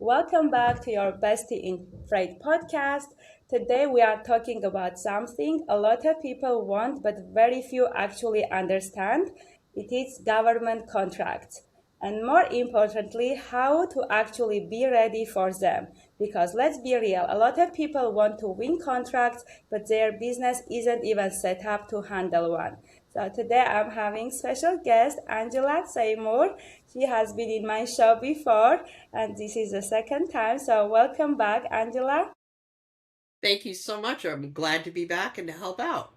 Welcome back to your Bestie in Freight podcast. Today we are talking about something a lot of people want but very few actually understand. It is government contracts. And more importantly, how to actually be ready for them. Because let's be real, a lot of people want to win contracts, but their business isn't even set up to handle one. So today I'm having special guest Angela Seymour. She has been in my show before, and this is the second time. So welcome back, Angela. Thank you so much. I'm glad to be back and to help out.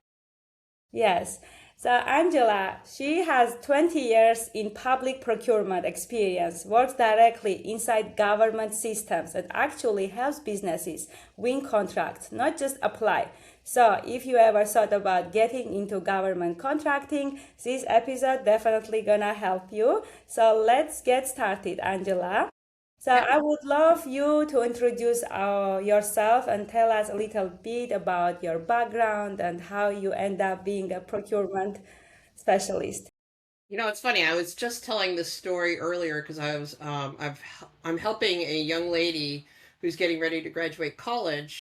Yes. So Angela, she has 20 years in public procurement experience, works directly inside government systems and actually helps businesses win contracts, not just apply. So if you ever thought about getting into government contracting, this episode definitely gonna help you. So let's get started, Angela. So Okay. I would love you to introduce yourself and tell us a little bit about your background and how you end up being a procurement specialist. It's funny. I was just telling this story earlier because I'm helping a young lady who's getting ready to graduate college,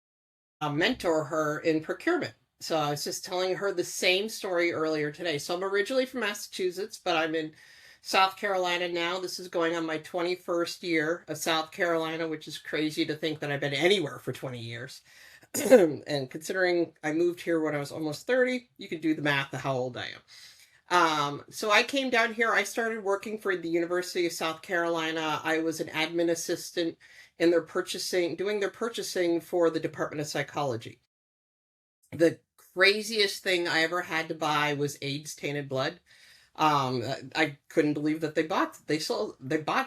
mentor her in procurement. So I was just telling her the same story earlier today. So I'm originally from Massachusetts, but I'm in South Carolina now. This is going on my 21st year of South Carolina, which is crazy to think that I've been anywhere for 20 years. And considering I moved here when I was almost 30, you can do the math of how old I am. So I came down here. I started working for the University of South Carolina. I was an admin assistant in their purchasing, doing their purchasing for the Department of Psychology. The craziest thing I ever had to buy was AIDS tainted blood. I couldn't believe that they bought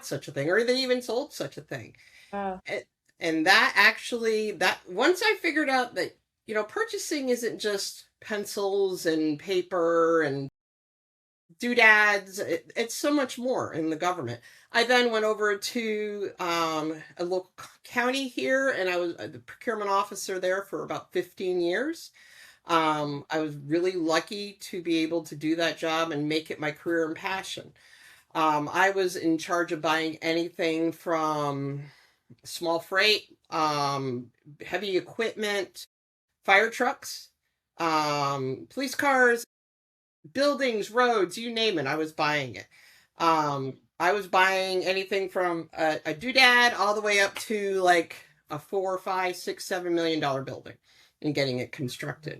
such a thing, or they even sold such a thing. Wow. And, and that actually, that once I figured out that, purchasing isn't just pencils and paper and doodads. It's so much more in the government. I then went over to a local county here, and I was the procurement officer there for about 15 years. I was really lucky to be able to do that job and make it my career and passion. I was in charge of buying anything from small freight, heavy equipment, fire trucks, police cars, buildings, roads, you name it, I was buying it. I was buying anything from a doodad all the way up to like a four, five, six, $7 million building and getting it constructed.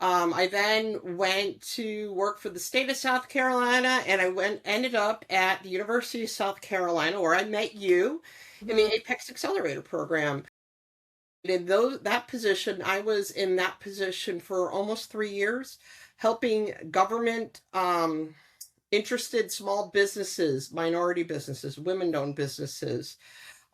I then went to work for the state of South Carolina, and ended up at the University of South Carolina, where I met you in the Mhm. Apex Accelerator program. In that position, I was in that position for almost 3 years, helping government interested small businesses, minority businesses, women-owned businesses,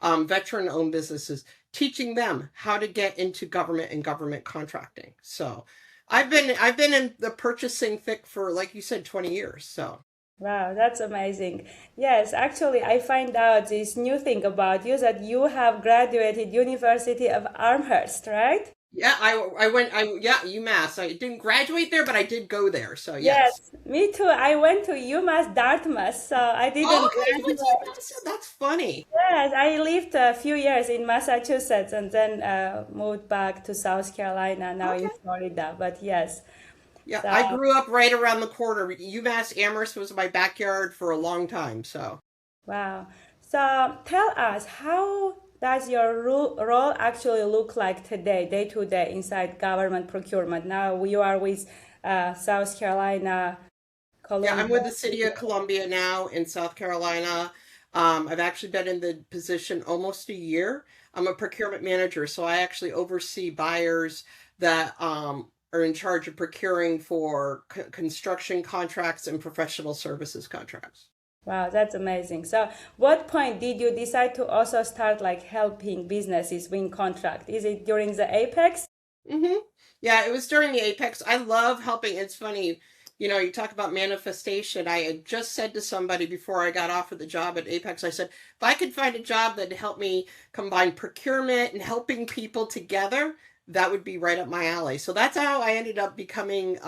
veteran-owned businesses, teaching them how to get into government and government contracting. So I've been in the purchasing thick for, like you said, 20 years. So Wow, that's amazing. Yes, actually, I find out this new thing about you that you have graduated University of Amherst, right? yeah, yeah, UMass. I didn't graduate there, but I did go there. So yes. Yes, me too. I went to UMass Dartmouth, so I Oh, didn't okay, you went to graduate. UMass. That's funny. Yes, I lived a few years in Massachusetts and then moved back to South Carolina, now in Okay. Florida. But yes, Yeah, so I grew up right around the corner. UMass Amherst was my backyard for a long time. So wow. So tell us, how does your role actually look like today, day to day, inside government procurement? Now you are with South Carolina, yeah, Columbia. I'm with the city of Columbia now in South Carolina. I've actually been in the position almost a year. I'm a procurement manager, so I actually oversee buyers that are in charge of procuring for construction contracts and professional services contracts. Wow, that's amazing. So, what point did you decide to also start like helping businesses win contract? Is it during the Apex? Hmm. Yeah, it was during the Apex. I love helping. It's funny, you talk about manifestation. I had just said to somebody before I got offered the job at Apex, I said, if I could find a job that helped me combine procurement and helping people together, that would be right up my alley. So that's how I ended up becoming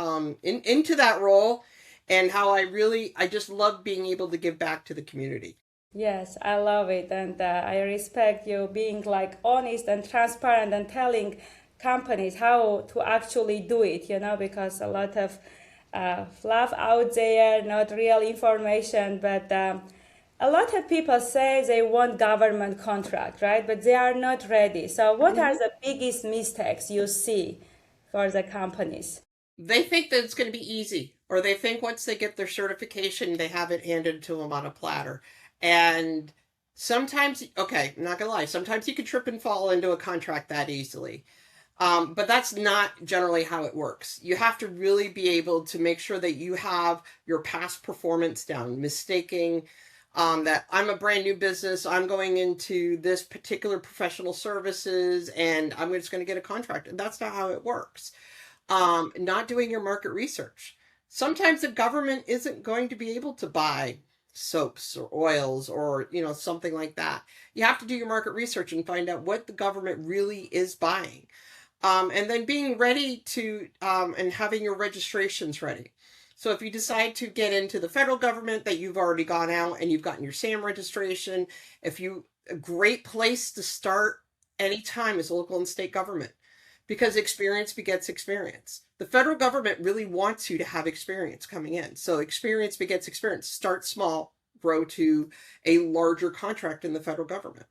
into that role, and how I just love being able to give back to the community. Yes, I love it, and I respect you being like honest and transparent and telling companies how to actually do it, because a lot of fluff out there, not real information, but a lot of people say they want government contract, right? But they are not ready. So what are Mhm. the biggest mistakes you see for the companies? They think that it's going to be easy, or they think once they get their certification, they have it handed to them on a platter. And sometimes, okay, I'm not going to lie, sometimes you could trip and fall into a contract that easily. But that's not generally how it works. You have to really be able to make sure that you have your past performance down, mistaking that I'm a brand new business, I'm going into this particular professional services, and I'm just going to get a contract. And that's not how it works. Not doing your market research. Sometimes the government isn't going to be able to buy soaps or oils or something like that. You have to do your market research and find out what the government really is buying, and then being ready to and having your registrations ready. So if you decide to get into the federal government, that you've already gone out and you've gotten your SAM registration. If you A great place to start anytime is local and state government, because experience begets experience. The federal government really wants you to have experience coming in. So experience begets experience. Start small, grow to a larger contract in the federal government.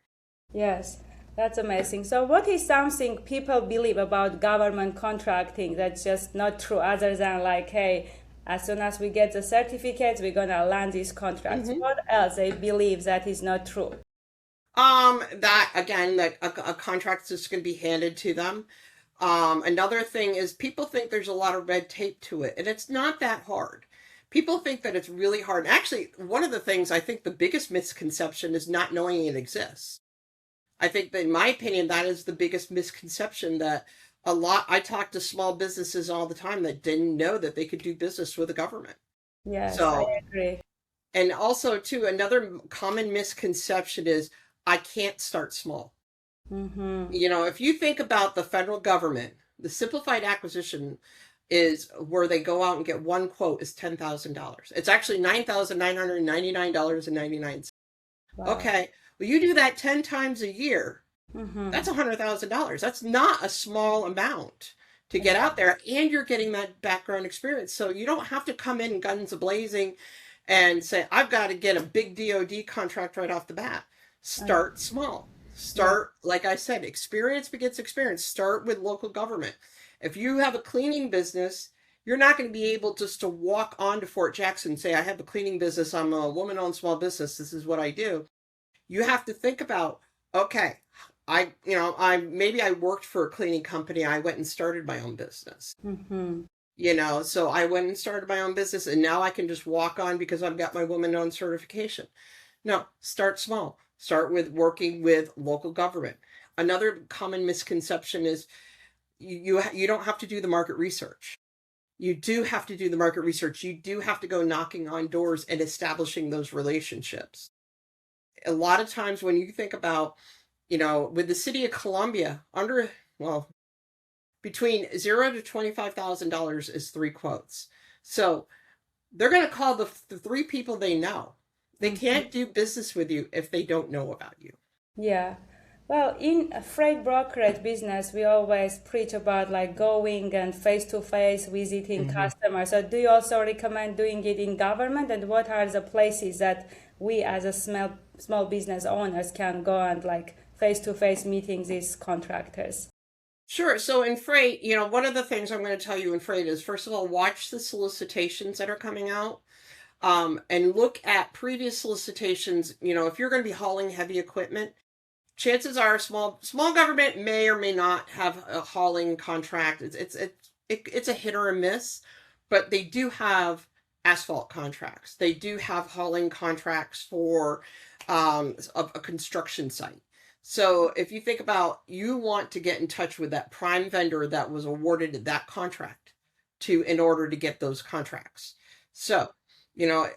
Yes, that's amazing. So, what is something people believe about government contracting that's just not true, other than like, hey, as soon as we get the certificates, we're gonna land these contracts? Mm-hmm. What else they believe that is not true? That again, that a contract's just going to be handed to them. Another thing is people think there's a lot of red tape to it, and it's not that hard. People think that it's really hard. Actually, one of the things I think the biggest misconception is not knowing it exists. I think that, in my opinion, that is the biggest misconception that I talk to small businesses all the time that didn't know that they could do business with the government. Yes, I So, agree. and also too, another common misconception is I can't start small. Mm-hmm. If you think about the federal government, the simplified acquisition is where they go out and get one quote is $10,000. It's actually $9,999.99. Wow. Okay, well, you do that 10 times a year. Mm-hmm. That's $100,000. That's not a small amount to get out there, and you're getting that background experience. So you don't have to come in guns a blazing and say, I've got to get a big DoD contract right off the bat. Start small. Yeah. Start, like I said, experience begets experience. Start with local government. If you have a cleaning business, you're not going to be able just to walk onto Fort Jackson and say, I have a cleaning business. I'm a woman owned small business. This is what I do. You have to think about, okay, maybe I worked for a cleaning company. I went and started my own business. Mm-hmm. So I went and started my own business, and now I can just walk on because I've got my woman owned certification. No, start small. Start with working with local government. Another common misconception is you don't have to do the market research. You do have to do the market research. You do have to go knocking on doors and establishing those relationships. A lot of times when you think about, with the city of Columbia, well, between zero to $25,000 is three quotes. So they're going to call the three people they know. They Mm-hmm. can't do business with you if they don't know about you. Yeah. Well, in a freight brokerage business, we always preach about like going and face to face visiting Hmm. customers. So, do you also recommend doing it in government? And what are the places that we as a small business owners can go and like face to face meeting these contractors? Sure. So in freight, one of the things I'm going to tell you in freight is, first of all, watch the solicitations that are coming out, and look at previous solicitations. If you're going to be hauling heavy equipment, chances are small government may or may not have a hauling contract. It's a hit or a miss, but they do have asphalt contracts. They do have hauling contracts for a construction site. So if you think about, you want to get in touch with that prime vendor that was awarded that contract in order to get those contracts. So,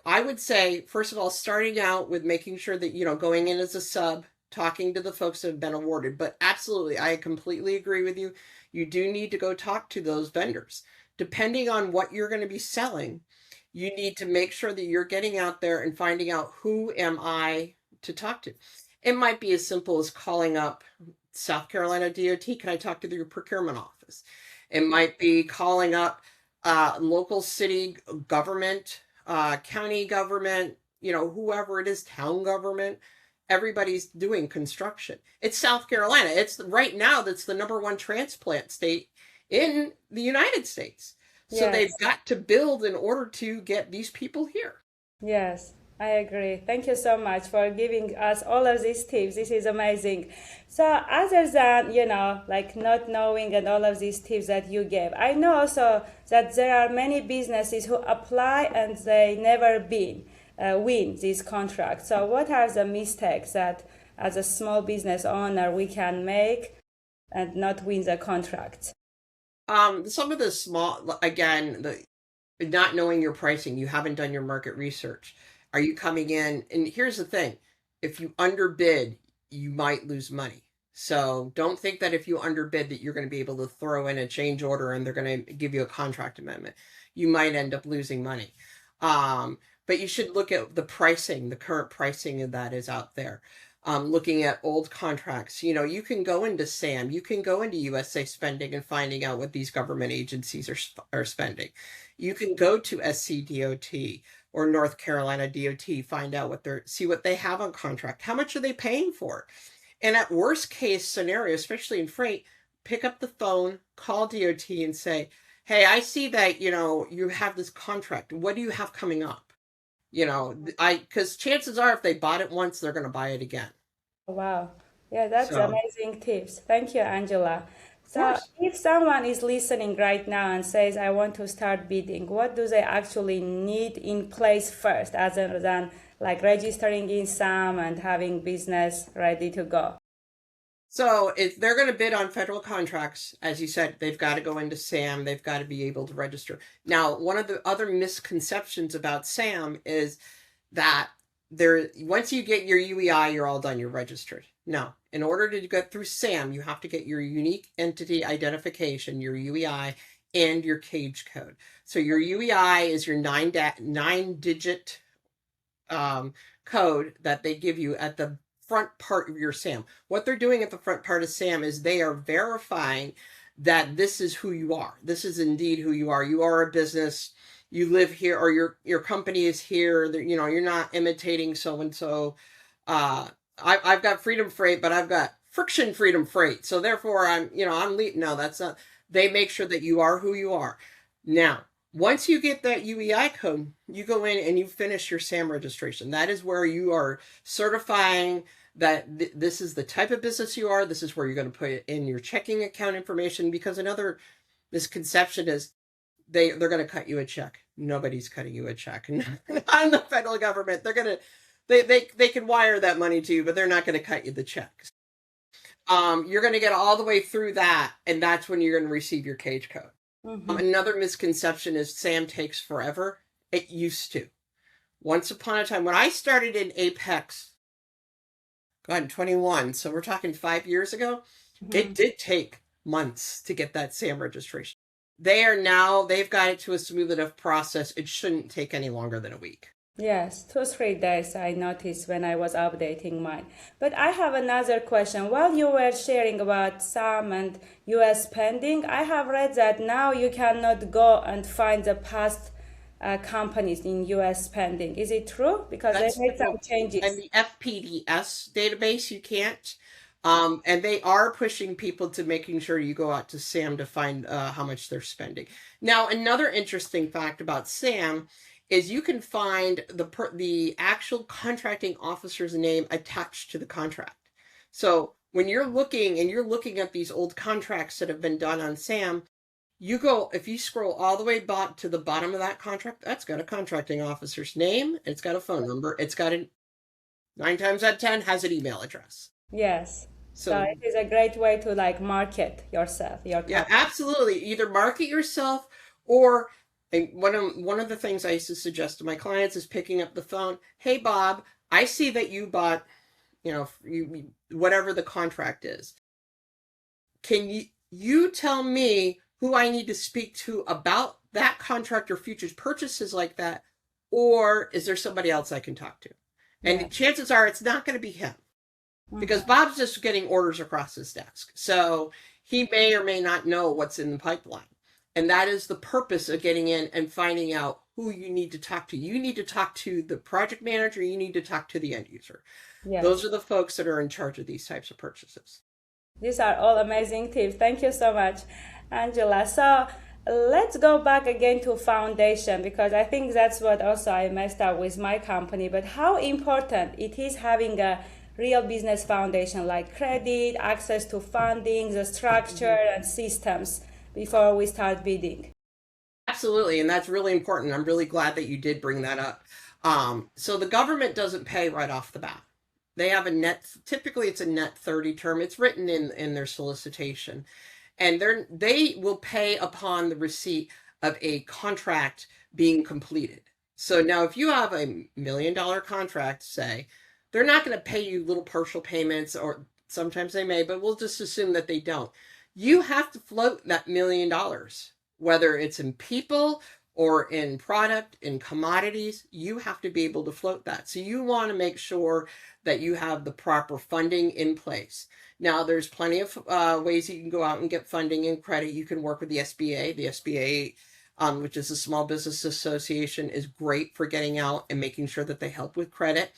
I would say, first of all, starting out with making sure that, going in as a sub, talking to the folks that have been awarded. But absolutely, I completely agree with you. You do need to go talk to those vendors. Depending on what you're going to be selling, you need to make sure that you're getting out there and finding out, who am I to talk to. It might be as simple as calling up South Carolina DOT. Can I talk to your procurement office? It might be calling up local city government, county government, whoever it is, town government. Everybody's doing construction. It's South Carolina. It's right now that's the number one transplant state in the United States. So Yes. they've got to build in order to get these people here. Yes, I agree. Thank you so much for giving us all of these tips. This is amazing. So, other than, like not knowing and all of these tips that you gave, I know also that there are many businesses who apply and they never win these contracts. So, what are the mistakes that as a small business owner we can make and not win the contract? Some of the small, again, the not knowing your pricing, you haven't done your market research. Are you coming in? And here's the thing, if you underbid, you might lose money. So don't think that if you underbid that you're going to be able to throw in a change order and they're going to give you a contract amendment. You might end up losing money. But you should look at the pricing, the current pricing that is out there. Looking at old contracts, you can go into SAM, you can go into USA Spending and finding out what these government agencies are spending. You can go to SCDOT or North Carolina DOT, find out see what they have on contract. How much are they paying for it? And at worst case scenario, especially in freight, pick up the phone, call DOT and say, hey, I see that, you have this contract. What do you have coming up? Because chances are if they bought it once, they're going to buy it again. Wow. Yeah, that's So, amazing tips. Thank you, Angela. of So, course. if someone is listening right now and says, I want to start bidding, what do they actually need in place first, other than like registering in SAM and having business ready to go? So if they're going to bid on federal contracts, as you said, they've got to go into SAM. They've got to be able to register. Now, one of the other misconceptions about SAM is that once you get your UEI, you're all done. You're registered. No, in order to get through SAM, you have to get your unique entity identification, your UEI, and your cage code. So your UEI is your nine-digit code that they give you at the front part of your SAM. What they're doing at the front part of SAM is they are verifying that this is who you are. This is indeed who you are. You are a business. You live here, or your company is here. You're not imitating so and so. I've got Freedom Freight, but I've got Friction Freedom Freight. So therefore, no, that's not. They make sure that you are who you are. Now, once you get that UEI code, you go in and you finish your SAM registration. That is where you are certifying that this is the type of business you are. This is where you're going to put in your checking account information, because another misconception is they're going to cut you a check. Nobody's cutting you a check. Not the federal government. They can wire that money to you, but they're not going to cut you the check. You're going to get all the way through that, and that's when you're going to receive your cage code. Another misconception is SAM takes forever. It used to. Once upon a time, when I started in Apex, God, 21, so we're talking 5 years ago, it did take months to get that SAM registration. They've got it to a smooth enough process. It shouldn't take any longer than a week. Yes, 2-3 days I noticed when I was updating mine. But I have another question. While you were sharing about SAM and US pending, I have read that now you cannot go and find the past companies in US pending. Is it true? Because they made some changes. And the FPDS database, you can't. And they are pushing people to making sure you go out to SAM to find how much they're spending. Now, another interesting fact about SAM is you can find the actual contracting officer's name attached to the contract. So when you're looking at these old contracts that have been done on SAM, if you scroll all the way to the bottom of that contract, that's got a contracting officer's name, it's got a phone number, it's got 9 times out of 10 has an email address. Yes. So it is a great way to market yourself, your company. Yeah, absolutely. Either market yourself, or one of the things I used to suggest to my clients is picking up the phone. Hey, Bob, I see that you bought, whatever the contract is. Can you tell me who I need to speak to about that contract or futures purchases like that? Or is there somebody else I can talk to? Yeah. And chances are it's not going to be him because Mhm. Bob's just getting orders across his desk. So he may or may not know what's in the pipeline. And that is the purpose of getting in and finding out who you need to talk to. You need to talk to the project manager, you need to talk to the end user. Those Yes. are the folks that are in charge of these types of purchases. These are all amazing tips. Thank you so much, Angela. So let's go back again to foundation because I think that's what also I messed up with my company. But how important it is having a real business foundation like credit, access to funding, the structure, Mhm. and systems before we start bidding. Absolutely, and that's really important. I'm really glad that you did bring that up. So the government doesn't pay right off the bat. They have a net, typically it's a net 30 term. It's written in their solicitation. And they will pay upon the receipt of a contract being completed. So now if you have $1 million contract, say, they're not going to pay you little partial payments, or sometimes they may, but we'll just assume that they don't. You have to float that $1 million, whether it's in people or in product, in commodities, you have to be able to float that. So you want to make sure that you have the proper funding in place. Now, there's plenty of ways you can go out and get funding and credit. You can work with the SBA. The SBA, which is the Small Business Association, is great for getting out and making sure that they help with credit.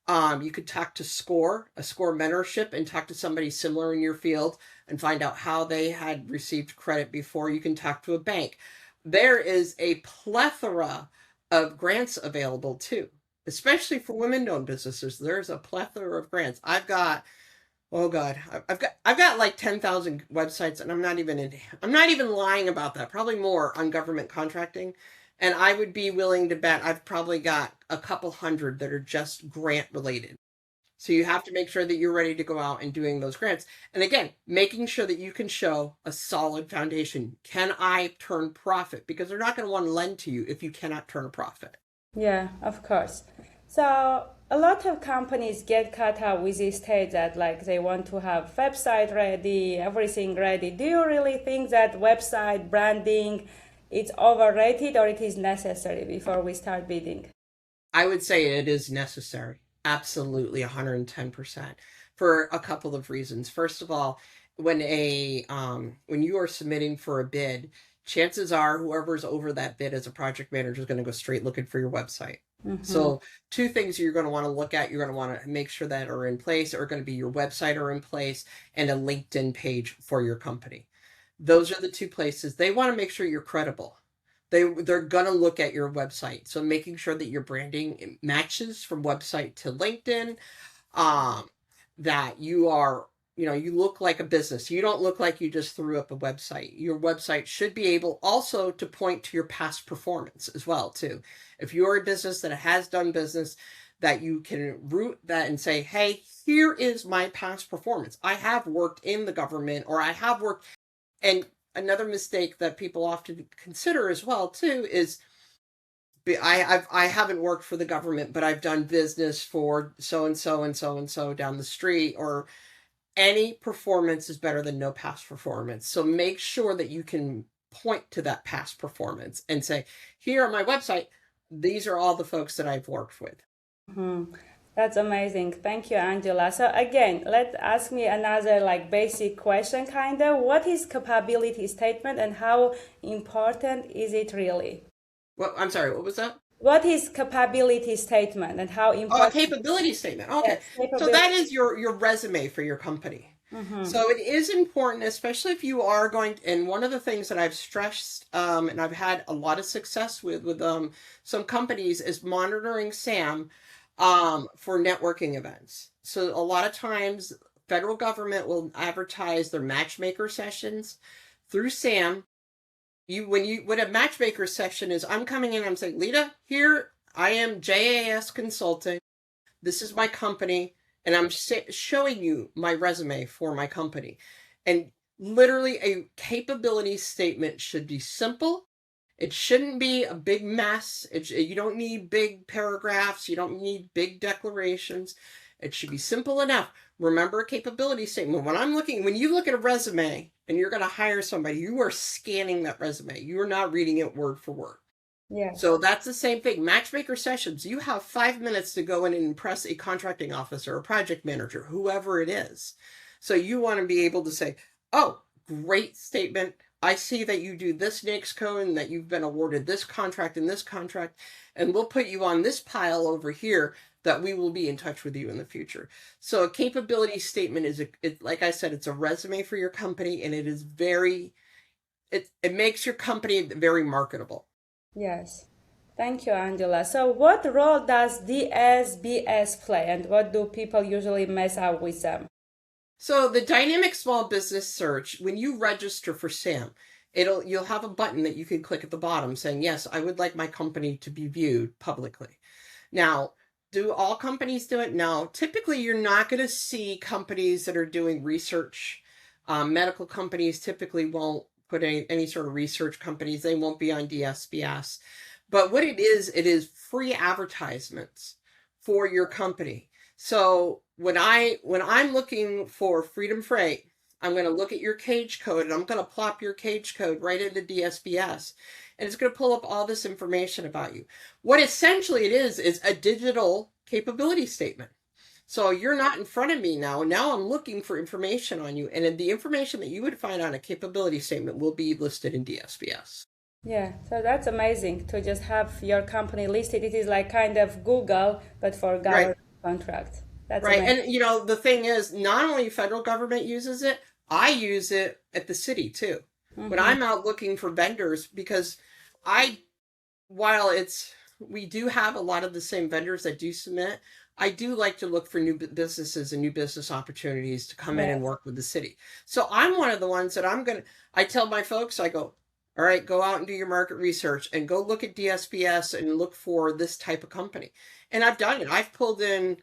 You could talk to a SCORE mentorship, and talk to somebody similar in your field and find out how they had received credit before. You can talk to a bank. There is a plethora of grants available too, especially for women-owned businesses. There's a plethora of grants. Oh God, I've got like 10,000 websites, and I'm not even lying about that. Probably more on government contracting, and I would be willing to bet I've probably got a couple hundred that are just grant related. So you have to make sure that you're ready to go out and doing those grants. And again, making sure that you can show a solid foundation. Can I turn profit? Because they're not going to want to lend to you if you cannot turn a profit. Yeah, of course. So a lot of companies get caught up with this stage that like they want to have website ready, everything ready. Do you really think that website branding it's overrated or it is necessary before we start bidding? I would say it is necessary. Absolutely 110% for a couple of reasons. First of all, when you are submitting for a bid, chances are whoever's over that bid as a project manager is going to go straight looking for your website. Mm-hmm. So two things you're going to want to look at, you're going to want to make sure that are in place, are going to be your website are in place, and a LinkedIn page for your company. Those are the two places. They want to make sure you're credible. They're gonna look at your website, so making sure that your branding matches from website to LinkedIn, um, that you are, you look like a business. You don't look like you just threw up a website. Your website should be able also to point to your past performance as well too. If you're a business that has done business, that you can root that and say, hey, here is my past performance. I have worked in the government, or I have worked. And another mistake that people often consider as well too is, I haven't worked for the government, but I've done business for so and so and so and so down the street. Or any performance is better than no past performance. So make sure that you can point to that past performance and say, here on my website, these are all the folks that I've worked with. Hmm. That's amazing. Thank you, Angela. So again, let's ask me another like basic question kind of. What is capability statement and how important is it really? Well, I'm sorry, what was that? What is capability statement and how Oh, a important capability statement. Okay. yes, So that capability. is your resume for your company. Mm-hmm. So it is important, especially if you are going, and one of the things that I've stressed, and I've had a lot of success with some companies, is monitoring SAM for networking events. So a lot of times, federal government will advertise their matchmaker sessions through SAM. When a matchmaker session is, I'm coming in, I'm saying, Lita, here I am, JAS Consulting. This is my company, and I'm showing you my resume for my company. And literally, a capability statement should be simple. It shouldn't be a big mess. You don't need big paragraphs. You don't need big declarations. It should be simple enough. Remember a capability statement. When you look at a resume and you're going to hire somebody, you are scanning that resume. You are not reading it word for word. Yes. So that's the same thing. Matchmaker sessions, you have 5 minutes to go in and impress a contracting officer, a project manager, whoever it is. So you want to be able to say, oh, great statement. I see that you do this NAICS code and that you've been awarded this contract and this contract, and we'll put you on this pile over here that we will be in touch with you in the future. So a capability statement is, like I said, it's a resume for your company, and it is it makes your company very marketable. Yes. Thank you, Angela. So, what role does DSBS play, and what do people usually mess up with them? So the dynamic small business search, when you register for SAM, you'll have a button that you can click at the bottom saying, yes, I would like my company to be viewed publicly. Now, do all companies do it? No. Typically, you're not going to see companies that are doing research. Medical companies typically won't put any sort of research companies. They won't be on DSBS. But what it is free advertisements for your company. So when I'm looking for Freedom Freight, I'm going to look at your cage code and I'm going to plop your cage code right into DSBS, and it's going to pull up all this information about you. What essentially it is a digital capability statement. So you're not in front of me now. Now I'm looking for information on you, and the information that you would find on a capability statement will be listed in DSBS. Yeah, so that's amazing to just have your company listed. It is like kind of Google, but for Right. government contract. That's Right. amazing. And the thing is, not only federal government uses it, I use it at the city too. When Mm-hmm. I'm out looking for vendors, because I, while we do have a lot of the same vendors that do submit, I do like to look for new businesses and new business opportunities to come in and Yes. work with the city. So I'm one of the ones that I tell my folks, I go, all right, go out and do your market research and go look at DSBS and look for this type of company. And I've done it. I've pulled in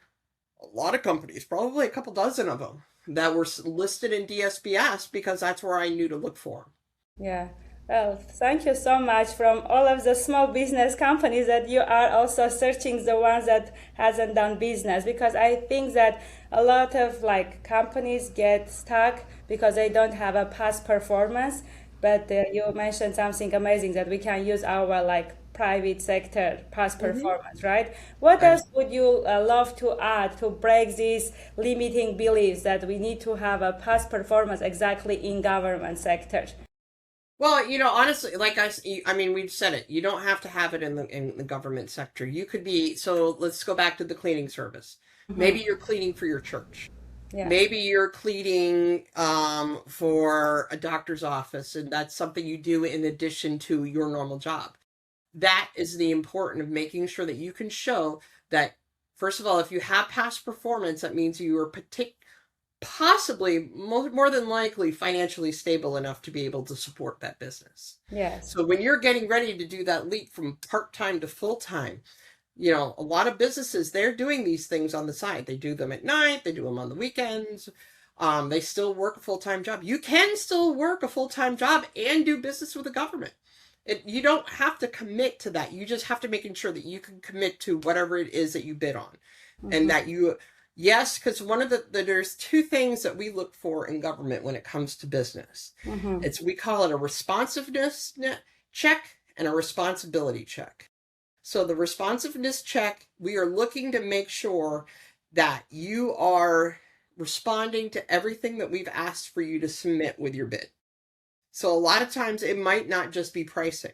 a lot of companies, probably a couple dozen of them, that were listed in DSBS because that's where I knew to look for them. Yeah. Well, thank you so much from all of the small business companies that you are also searching the ones that hasn't done business, because I think that a lot of like companies get stuck because they don't have a past performance. But you mentioned something amazing that we can use our like private sector past Mm-hmm. performance, right? What else would you love to add to break these limiting beliefs that we need to have a past performance exactly in government sector? Well, honestly, like I mean, we've said it. You don't have to have it in the government sector. You could be. So let's go back to the cleaning service. Hmm. Maybe you're cleaning for your church. Yes. Maybe you're cleaning for a doctor's office, and that's something you do in addition to your normal job. That is the important of making sure that you can show that, first of all, if you have past performance, that means you are possibly more than likely financially stable enough to be able to support that business. Yes. So when you're getting ready to do that leap from part-time to full-time, a lot of businesses, they're doing these things on the side. They do them at night, they do them on the weekends. They still work a full-time job. You can still work a full-time job and do business with the government. You don't have to commit to that. You just have to make sure that you can commit to whatever it is that you bid on. And Hmm. that yes, because there's two things that we look for in government when it comes to business. Hmm. We call it a responsiveness check and a responsibility check. So the responsiveness check, we are looking to make sure that you are responding to everything that we've asked for you to submit with your bid. So a lot of times it might not just be pricing.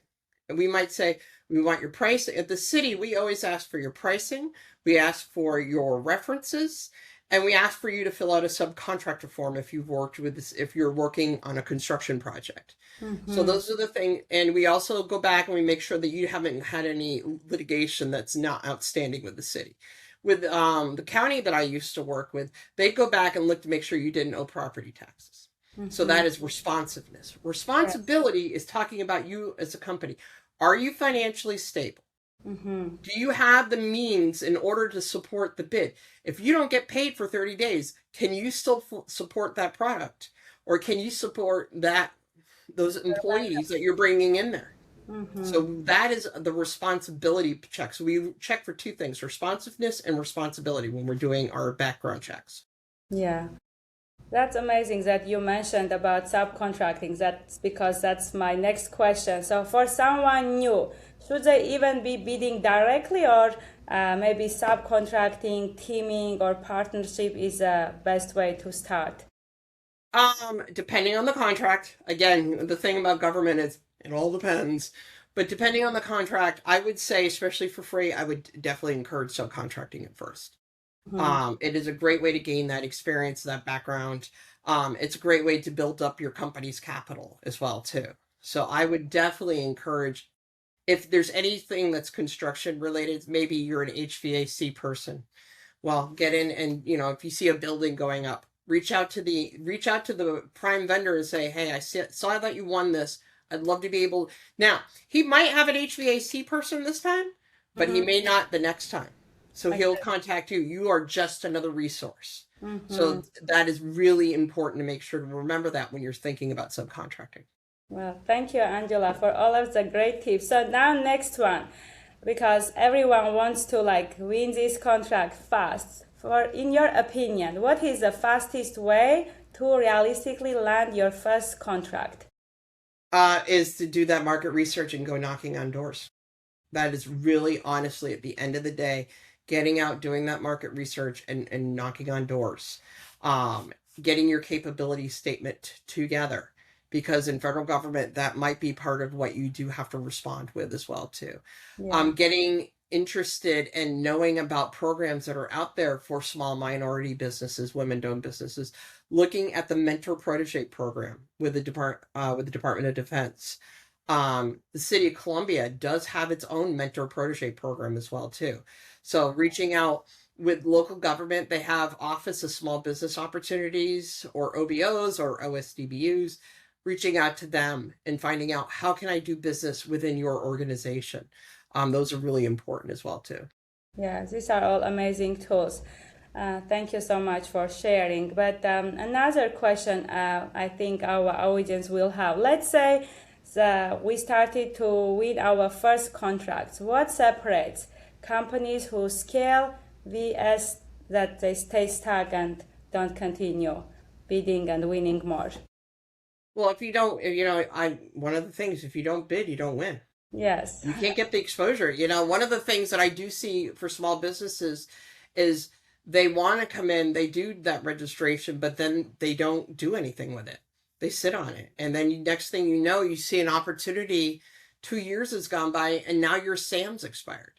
And we might say, we want your pricing. At the city, we always ask for your pricing. We ask for your references, and we ask for you to fill out a subcontractor form if you've worked with this, if you're working on a construction project. So Hmm. those are the things. And we also go back and we make sure that you haven't had any litigation that's not outstanding with the city. With the county that I used to work with, they go back and look to make sure you didn't owe property taxes. So Hmm. that is responsiveness. Yes. Responsibility is talking about you as a company. Are you financially stable? Hmm. Do you have the means in order to support the bid? If you don't get paid for 30 days, can you still support that product? Or can you support those employees that you're bringing in there? Hmm. So that is the responsibility check. So we check for two things, responsiveness and responsibility, when we're doing our background checks. Yeah. That's amazing that you mentioned about subcontracting. That's because that's my next question. So, for someone new, should they even be bidding directly, or maybe subcontracting, teaming, or partnership is the best way to start? Depending on the contract, again, the thing about government is it all depends. But depending on the contract, I would say, especially for free, I would definitely encourage subcontracting at first. Mhm. It is a great way to gain that experience, that background. It's a great way to build up your company's capital as well, too. So I would definitely encourage if there's anything that's construction related, maybe you're an HVAC person. Well, get in and if you see a building going up, reach out to the prime vendor and say, "Hey, saw that you won this. I'd love to be able." Now, he might have an HVAC person this time, but he Mhm. may not the next time. So I he'll see. contact you. You are just another resource. Mhm. So that is really important to make sure to remember that when you're thinking about subcontracting. Well, thank you, Angela, for all of the great tips. So now next one, because everyone wants to like win this contract fast. For in your opinion, what is the fastest way to realistically land your first contract? Is to do that market research and go knocking on doors. That is really honestly at the end of the day, getting out, doing that market research and knocking on doors. Getting your capability statement together. Because in federal government, that might be part of what you do have to respond with as well, too. Yeah. Getting interested and knowing about programs that are out there for small minority businesses, women-owned businesses, looking at the mentor protege program with the Department of Defense. The city of Columbia does have its own mentor protege program as well too. So reaching out with local government, they have Office of Small Business Opportunities or OBOs or OSDBUs, reaching out to them and finding out how can I do business within your organization. Those are really important as well too. Yeah, these are all amazing tools. Thank you so much for sharing. But another question I think our audience will have. Let's say we started to win our first contracts. What separates companies who scale vs that they stay stuck and don't continue bidding and winning more? Well, if you don't, I one of the things, if you don't bid, you don't win. Yes. You can't get the exposure. One of the things that I do see for small businesses is they want to come in, they do that registration, but then they don't do anything with it. They sit on it. And then next thing you know, you see an opportunity, 2 years has gone by, and now your SAM's expired.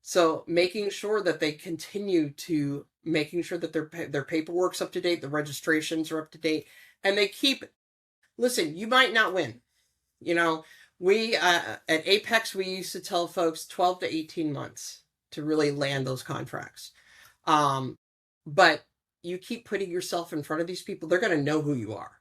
So making sure that they continue to making sure that their paperwork's up to date, the registrations are up to date, and they keep listen, you might not win. You know, we at Apex we used to tell folks 12 to 18 months to really land those contracts. Um, but you keep putting yourself in front of these people, they're going to know who you are.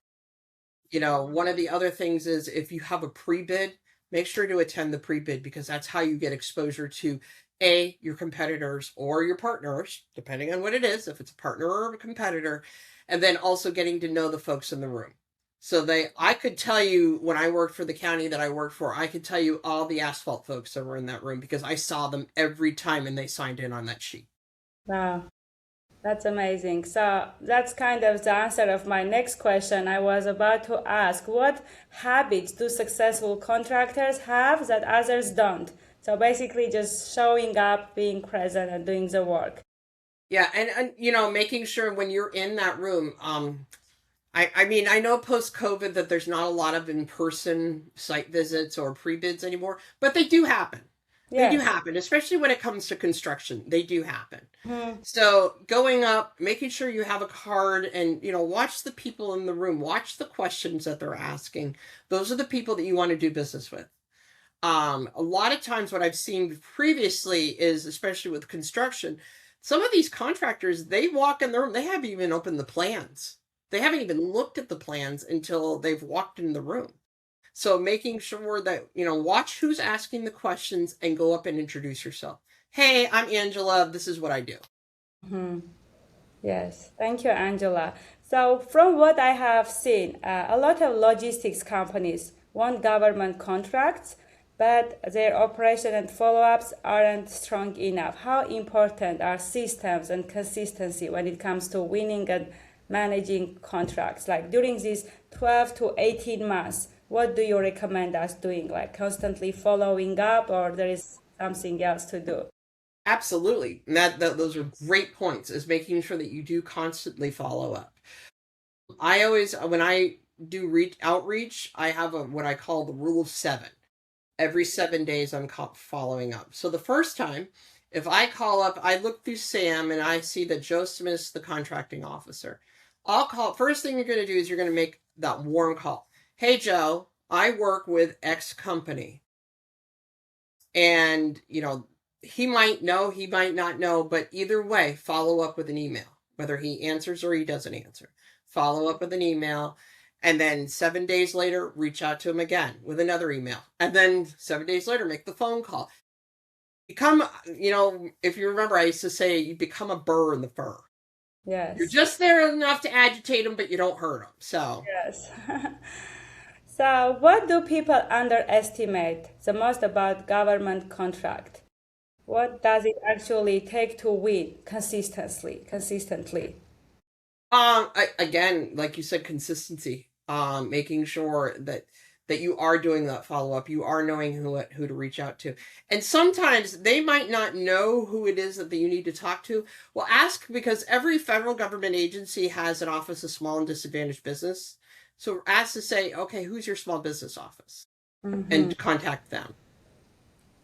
One of the other things is if you have a pre-bid, make sure to attend the pre-bid because that's how you get exposure to your competitors or your partners, depending on what it is, if it's a partner or a competitor, and then also getting to know the folks in the room. So I could tell you when I worked for the county that I worked for, I could tell you all the asphalt folks that were in that room because I saw them every time and they signed in on that sheet. Wow. That's amazing. So that's kind of the answer of my next question. I was about to ask, what habits do successful contractors have that others don't? So basically, just showing up, being present, and doing the work. Yeah, and making sure when you're in that room, I mean, I know post COVID that there's not a lot of in person site visits or pre bids anymore, but they do happen. They do Yes. happen, especially when it comes to construction. They do happen. Mhm. So going up, making sure you have a card and, watch the people in the room, watch the questions that they're asking. Those are the people that you want to do business with. A lot of times what I've seen previously is, especially with construction, some of these contractors, they walk in the room, they haven't even opened the plans. They haven't even looked at the plans until they've walked in the room. So making sure that, watch who's asking the questions and go up and introduce yourself. Hey, I'm Angela. This is what I do. Mhm. Yes, thank you, Angela. So, from what I have seen, a lot of logistics companies want government contracts, but their operation and follow ups aren't strong enough. How important are systems and consistency when it comes to winning and managing contracts? Like during these 12 to 18 months, what do you recommend us doing? Like constantly following up, or there is something else to do? Absolutely. And that those are great points, is making sure that you do constantly follow up. I always, when I do outreach, I have what I call the rule of seven. Every 7 days, I'm following up. So the first time, if I call up, I look through Sam and I see that Joe Smith's the contracting officer. I'll call. First thing you're going to do is you're going to make that warm call. Hey, Joe, I work with X company. And, he might know, he might not know, but either way, follow up with an email, whether he answers or he doesn't answer. Follow up with an email. And then 7 days later, reach out to him again with another email. And then 7 days later, make the phone call. Become, if you remember, I used to say you become a burr in the fur. You're Yes. just there enough to agitate them, but you don't hurt them. So, Yes. So, what do people underestimate the most about government contract? What does it actually take to win consistently? Consistently. again, like you said, consistency. Making sure that you are doing that follow up, you are knowing who to reach out to, and sometimes they might not know who it is that you need to talk to. Well, ask, because every federal government agency has an office of small and disadvantaged business. So ask to say, okay, who's your small business office, Mm-hmm. and contact them.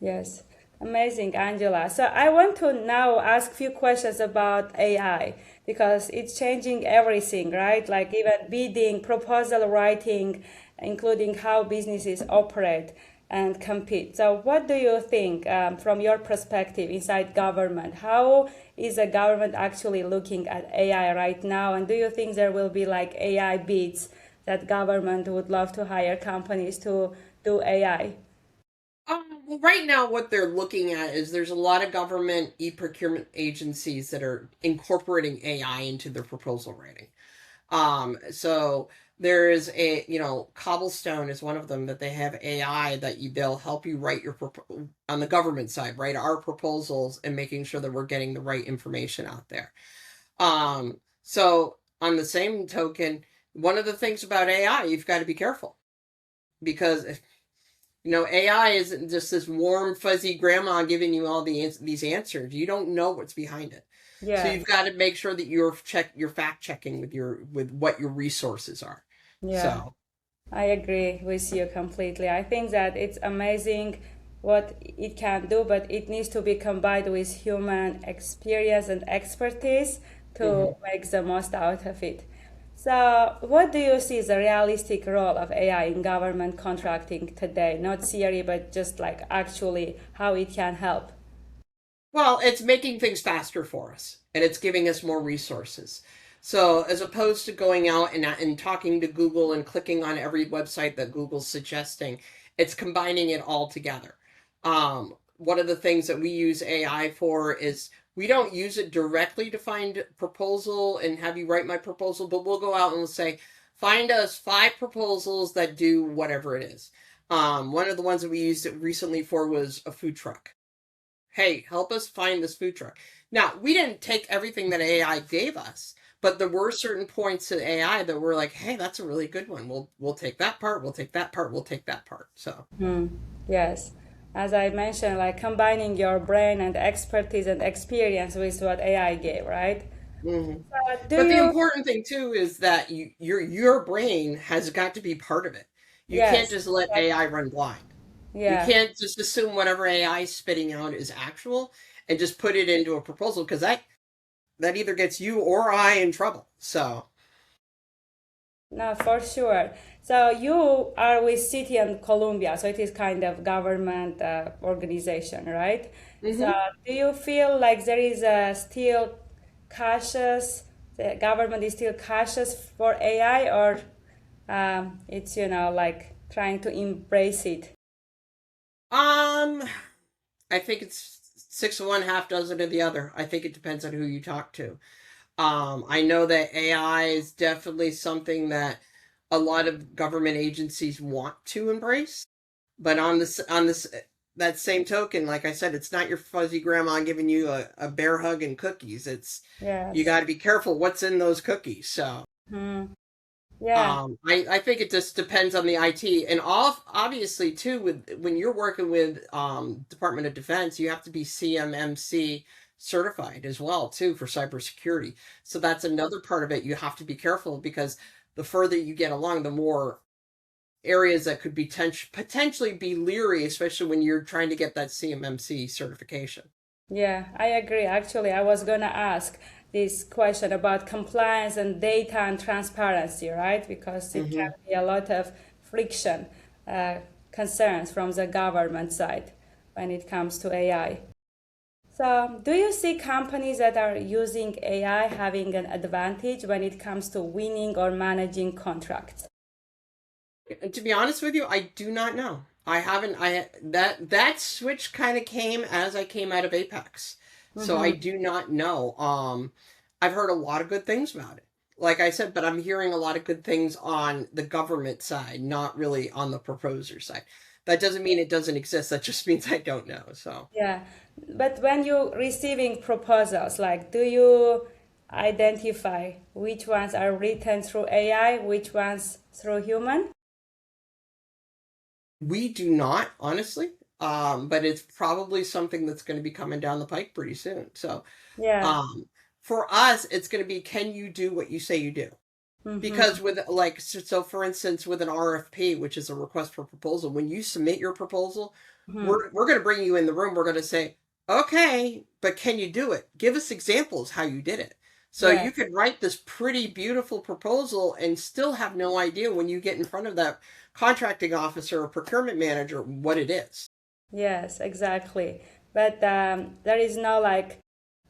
Yes, amazing, Angela. So I want to now ask few questions about AI because it's changing everything, right? Like even bidding, proposal writing, including how businesses operate and compete. So what do you think, from your perspective inside government? How is the government actually looking at AI right now? And do you think there will be like AI bids that government would love to hire companies to do AI? Well, right now, what they're looking at is there's a lot of government e-procurement agencies that are incorporating AI into their proposal writing. So there is Cobblestone is one of them, that they have AI that they'll help you write on the government side, write our proposals and making sure that we're getting the right information out there. So on the same token, one of the things about AI, you've got to be careful, because AI isn't just this warm, fuzzy grandma giving you all these answers. You don't know what's behind it. So Yeah. you've got to make sure that you're fact checking with what your resources are. Yeah, So, I agree with you completely. I think that it's amazing what it can do, but it needs to be combined with human experience and expertise to mhm. make the most out of it. So, what do you see the realistic role of AI in government contracting today? Not theory, but just like actually how it can help. Well, it's making things faster for us, and it's giving us more resources. So as opposed to going out and talking to Google and clicking on every website that Google's suggesting, it's combining it all together. One of the things that we use AI for is, we don't use it directly to find proposal and have you write my proposal, but we'll go out and we'll say, find us 5 proposals that do whatever it is. One of the ones that we used it recently for was a food truck. Hey, help us find this food truck. Now, we didn't take everything that AI gave us, but there were certain points in AI that were like, hey, that's a really good one. We'll take that part, we'll take that part, we'll take that part. So, Hmm. Yes. As I mentioned, like combining your brain and expertise and experience with what AI gave, right? mhm. Do But the you? important thing too is that your brain has got to be part of it. You can't Yes. just let AI run blind. You Yeah. can't just assume whatever AI is spitting out is actual and just put it into a proposal, because that either gets you or I in trouble. So, No, for sure. So you are with City and Columbia, so it is kind of government organization, right? So mhm. do you feel like there is a still cautious, the government is still cautious for AI, or it's, like trying to embrace it? um, I think it's six of one, half dozen of the other. I think it depends on who you talk to. I know that AI is definitely something that a lot of government agencies want to embrace, but on this, that same token, like I said, it's not your fuzzy grandma giving you a bear hug and cookies. It's you Yes. got to be careful what's in those cookies. So Hmm. Yeah. I think it just depends on the IT, and all obviously too with when you're working with Department of Defense, you have to be CMMC certified as well too for cybersecurity. So that's another part of it. You have to be careful because the further you get along, the more areas that could be potentially be leery, especially when you're trying to get that CMMC certification. Yeah, I agree. Actually, I was gonna ask this question about compliance and data and transparency, right? Because it can Hmm. be a lot of friction, uh, concerns from the government side when it comes to AI. So, do you see companies that are using AI having an advantage when it comes to winning or managing contracts? And to be honest with you, I do not know. I haven't. I that switch kind of came as I came out of Apex, so I Mm-hmm. do not know. I've heard a lot of good things about it. Like I said, but I'm hearing a lot of good things on the government side, not really on the proposer side. That doesn't mean it doesn't exist. That just means I don't know. So Yeah, but when you're receiving proposals, like, do you identify which ones are written through AI, which ones through human? we do not, honestly. But it's probably something that's going to be coming down the pike pretty soon. So Yeah. um, for us, it's going to be, can you do what you say you do? Mm-hmm. Because with like so for instance with an RFP, which is a request for proposal, when you submit your proposal, Mm-hmm. we're going to bring you in the room. We're going to say, okay, but can you do it? Give us examples how you did it. So Yeah. you could write this pretty beautiful proposal and still have no idea when you get in front of that contracting officer or procurement manager what it is. Yes, exactly. But there is no like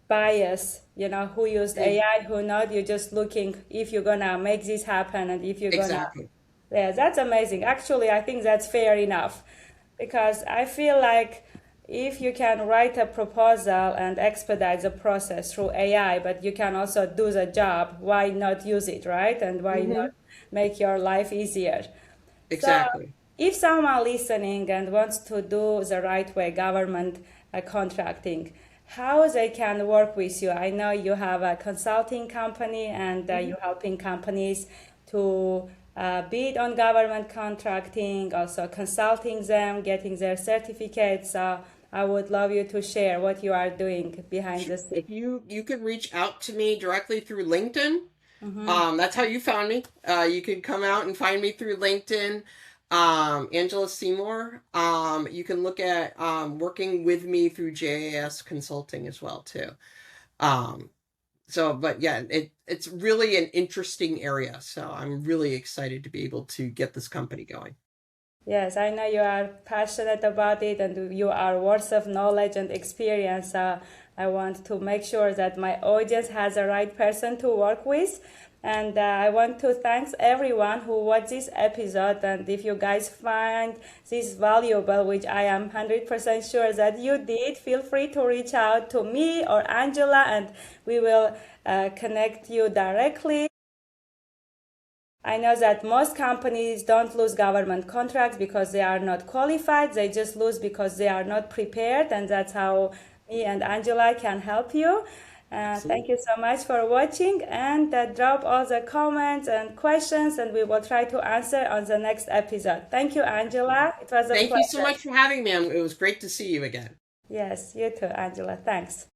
bias, who used Mm, AI, who not. You're just looking if you're gonna make this happen and if you're gonna. exactly. Yeah, that's amazing. Actually, I think that's fair enough because I feel like if you can write a proposal and expedite the process through AI, but you can also do the job, why not use it, right? And why not Hmm. make your life easier? So, Exactly. if someone listening and wants to do the right way, government contracting, how they can work with you? I know you have a consulting company and Hmm. you're helping companies to bid on government contracting, also consulting them, getting their certificates. So I would love you to share what you are doing behind the scenes. If you could reach out to me directly through LinkedIn. Mm-hmm. That's how you found me. You can come out and find me through LinkedIn. Angela Seymour. You can look at working with me through JAS Consulting as well too. Um, but yeah, it's really an interesting area. So I'm really excited to be able to get this company going. Yes, I know you are passionate about it and you are worth of knowledge and experience. I want to make sure that my audience has the right person to work with. And I want to thank everyone who watched this episode. And if you guys find this valuable, which I am 100% sure that you did, feel free to reach out to me or Angela and we will connect you directly. I know that most companies don't lose government contracts because they are not qualified. They just lose because they are not prepared, and that's how me and Angela can help you. Thank you Absolutely. so much for watching, and drop all the comments and questions, and we will try to answer on the next episode. Thank you, Angela. It was a Thank you so pleasure. much for having me. It was great to see you again. Yes, you too, Angela. Thanks.